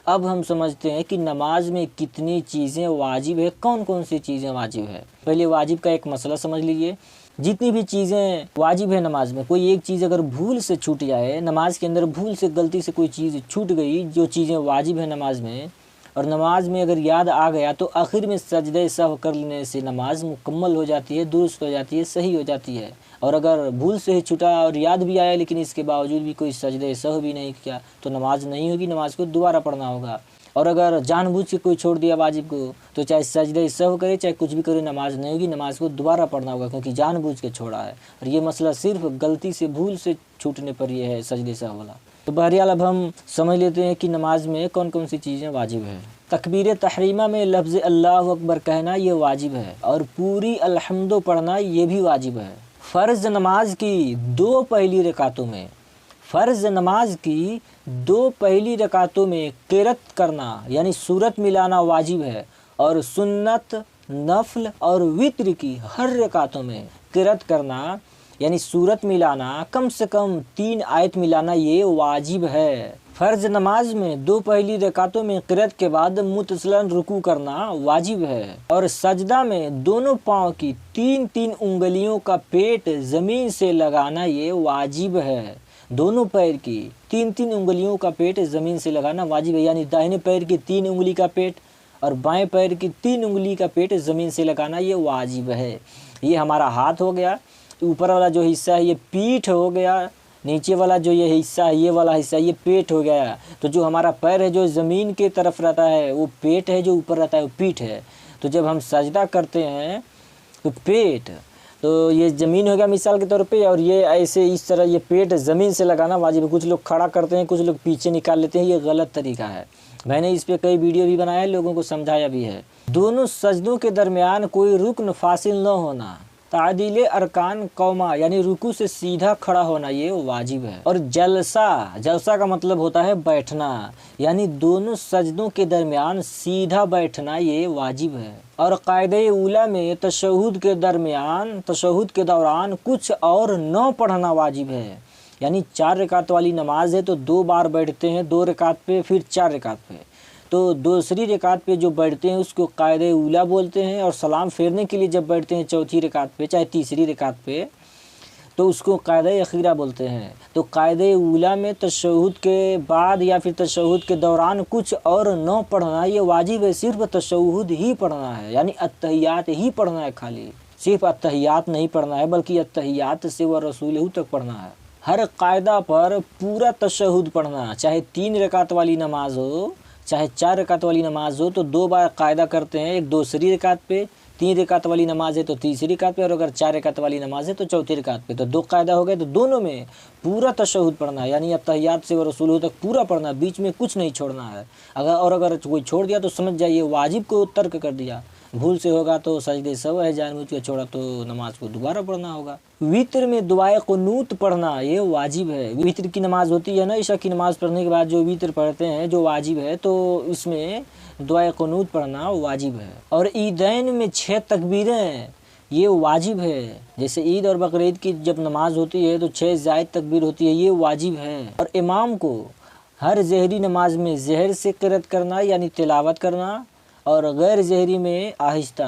اب ہم سمجھتے ہیں کہ نماز میں کتنی چیزیں واجب ہے، کون کون سی چیزیں واجب ہے۔ پہلے واجب کا ایک مسئلہ سمجھ لیجئے۔ جتنی بھی چیزیں واجب ہے نماز میں، کوئی ایک چیز اگر بھول سے چھوٹ جائے، نماز کے اندر بھول سے غلطی سے کوئی چیز چھوٹ گئی جو چیزیں واجب ہے نماز میں، اور نماز میں اگر یاد آ گیا تو آخر میں سجدہ سہو کر لینے سے نماز مکمل ہو جاتی ہے، درست ہو جاتی ہے، صحیح ہو جاتی ہے۔ اور اگر بھول سے ہی چھٹا اور یاد بھی آیا لیکن اس کے باوجود بھی کوئی سجدہ سہو بھی نہیں کیا تو نماز نہیں ہوگی، نماز کو دوبارہ پڑھنا ہوگا۔ اور اگر جان بوجھ کے کوئی چھوڑ دیا واجب کو تو چاہے سجدہ سہو کرے چاہے کچھ بھی کرے، نماز نہیں ہوگی، نماز کو دوبارہ پڑھنا ہوگا کیونکہ جان بوجھ کے چھوڑا ہے۔ اور یہ مسئلہ صرف غلطی سے بھول سے چھوٹنے پر یہ ہے سجدہ سہو والا۔ تو بہرحال اب ہم سمجھ لیتے ہیں کہ نماز میں کون کون سی چیزیں واجب ہے۔ تکبیر تحریمہ میں لفظ اللہ اکبر کہنا یہ واجب ہے، اور پوری الحمد پڑھنا یہ بھی واجب ہے۔ فرض نماز کی دو پہلی رکعتوں میں قرأت کرنا یعنی سورت ملانا واجب ہے، اور سنت، نفل اور وتر کی ہر رکعتوں میں قرأت کرنا یعنی سورت ملانا، کم سے کم 3 آیت ملانا یہ واجب ہے۔ فرض نماز میں دو پہلی رکعتوں میں قرأت کے بعد متصلاً رکوع کرنا واجب ہے، اور سجدہ میں دونوں پاؤں کی 3 انگلیوں کا پیٹ زمین سے لگانا یہ واجب ہے۔ دونوں پیر کی 3 انگلیوں کا پیٹ زمین سے لگانا واجب ہے، یعنی داہنے پیر کی 3 انگلی کا پیٹ اور بائیں پیر کی 3 انگلی کا پیٹ زمین سے لگانا یہ واجب ہے۔ یہ ہمارا ہاتھ ہو گیا، اوپر والا جو حصہ ہے یہ پیٹھ ہو گیا، نیچے والا جو یہ حصہ ہے یہ والا حصہ یہ پیٹ ہو گیا۔ تو جو ہمارا پیر ہے جو زمین کے طرف رہتا ہے وہ پیٹ ہے، جو اوپر رہتا ہے وہ پیٹھ ہے۔ تو جب ہم سجدہ کرتے ہیں تو پیٹ تو یہ زمین ہو گیا مثال کے طور پہ، اور یہ ایسے اس طرح یہ پیٹ زمین سے لگانا واجب ہے۔ کچھ لوگ کھڑا کرتے ہیں، کچھ لوگ پیچھے نکال لیتے ہیں، یہ غلط طریقہ ہے۔ میں نے اس پہ کئی ویڈیو بھی بنایا ہے، لوگوں کو سمجھایا بھی ہے۔ دونوں سجدوں کے درمیان کوئی رکن فاصل نہ ہونا، تعدیل ارکان قوما یعنی رکوع سے سیدھا کھڑا ہونا یہ واجب ہے، اور جلسہ کا مطلب ہوتا ہے بیٹھنا، یعنی دونوں سجدوں کے درمیان سیدھا بیٹھنا یہ واجب ہے۔ اور قاعدہ اولیٰ میں تشہد کے دوران کچھ اور نہ پڑھنا واجب ہے، یعنی 4 رکعت والی نماز ہے تو 2 بار بیٹھتے ہیں، 2 رکعت پہ پھر 4 رکعت پہ، تو دوسری رکعت پہ جو بیٹھتے ہیں اس کو قاعدہ اولیٰ بولتے ہیں، اور سلام پھیرنے کے لیے جب بیٹھتے ہیں چوتھی رکعت پہ چاہے تیسری رکعت پہ تو اس کو قاعدہ اخیرہ بولتے ہیں۔ تو قاعدہ اولیٰ میں تشہد کے بعد یا پھر تشہد کے دوران کچھ اور نہ پڑھنا یہ واجب ہے، صرف تشہد ہی پڑھنا ہے، یعنی اتحیات ہی پڑھنا ہے، خالی صرف اتحیات نہیں پڑھنا ہے بلکہ اتحیات سے و رسولہ تک پڑھنا ہے۔ ہر قاعدہ پر پورا تشہد پڑھنا، چاہے 3 رکعت والی نماز ہو چاہے 4 رکعت والی نماز ہو، تو 2 بار قاعدہ کرتے ہیں، ایک دوسری رکعت پہ، 3 رکعت والی نماز ہے تو تیسری رکعت پہ، اور اگر 4 رکعت والی نماز ہے تو چوتھی رکعت پہ، تو 2 قاعدہ ہو گئے۔ تو دونوں میں پورا تشہد پڑھنا ہے، یعنی اتحیات سے و رسولہ تک پورا پڑھنا، بیچ میں کچھ نہیں چھوڑنا ہے۔ اگر کوئی چھوڑ دیا تو سمجھ جائیے واجب کو ترک کر دیا، بھول سے ہوگا تو سجدہ سہو ہے، جان بوجھ کے چھوڑا تو نماز کو دوبارہ پڑھنا ہوگا۔ وتر میں دعائے قنوت پڑھنا یہ واجب ہے۔ وتر کی نماز ہوتی ہے نا، عشاء کی نماز پڑھنے کے بعد جو وتر پڑھتے ہیں جو واجب ہے، تو اس میں دعائے قنوت پڑھنا واجب ہے۔ اور عیدین میں 6 تکبیریں یہ واجب ہے، جیسے عید اور بقرعید کی جب نماز ہوتی ہے تو 6 زائد تکبیر ہوتی ہے، یہ واجب ہے۔ اور امام کو ہر ظہری نماز میں ظہر سے قرأت کرنا یعنی تلاوت کرنا، اور غیر ظہری میں آہستہ،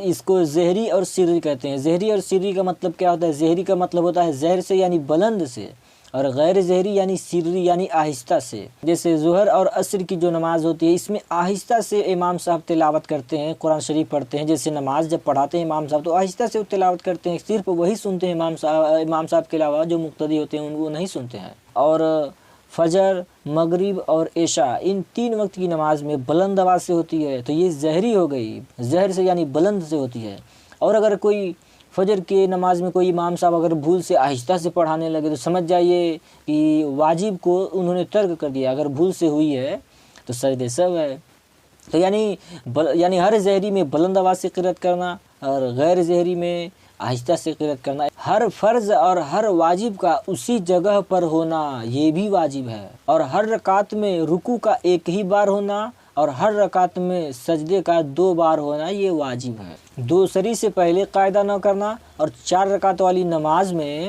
اس کو ظہری اور سری کہتے ہیں۔ ظہری اور سری کا مطلب کیا ہوتا ہے؟ ظہری کا مطلب ہوتا ہے ظہر سے یعنی بلند سے، اور غیر ظہری یعنی سری یعنی آہستہ سے۔ جیسے ظہر اور عصر کی جو نماز ہوتی ہے اس میں آہستہ سے امام صاحب تلاوت کرتے ہیں، قرآن شریف پڑھتے ہیں، جیسے نماز جب پڑھاتے ہیں امام صاحب تو آہستہ سے وہ تلاوت کرتے ہیں، صرف وہی سنتے ہیں، امام صاحب کے علاوہ جو مقتدی ہوتے ہیں وہ نہیں سنتے ہیں۔ اور فجر، مغرب اور عشاء ان 3 وقت کی نماز میں بلند آواز سے ہوتی ہے، تو یہ ظہری ہو گئی، ظہر سے یعنی بلند سے ہوتی ہے۔ اور اگر کوئی فجر کی نماز میں کوئی امام صاحب اگر بھول سے آہستہ سے پڑھانے لگے تو سمجھ جائیے کہ واجب کو انہوں نے ترک کر دیا، اگر بھول سے ہوئی ہے تو سجدہ سہو ہے۔ تو یعنی ہر ظہری میں بلند آواز سے قرأت کرنا اور غیر ظہری میں آہستہ سے قرأت کرنا، ہر فرض اور ہر واجب کا اسی جگہ پر ہونا یہ بھی واجب ہے، اور ہر رکعت میں رکوع کا ایک ہی بار ہونا اور ہر رکعت میں سجدے کا 2 بار ہونا یہ واجب ہے۔ دوسری سے پہلے قاعدہ نہ کرنا، اور 4 رکعت والی نماز میں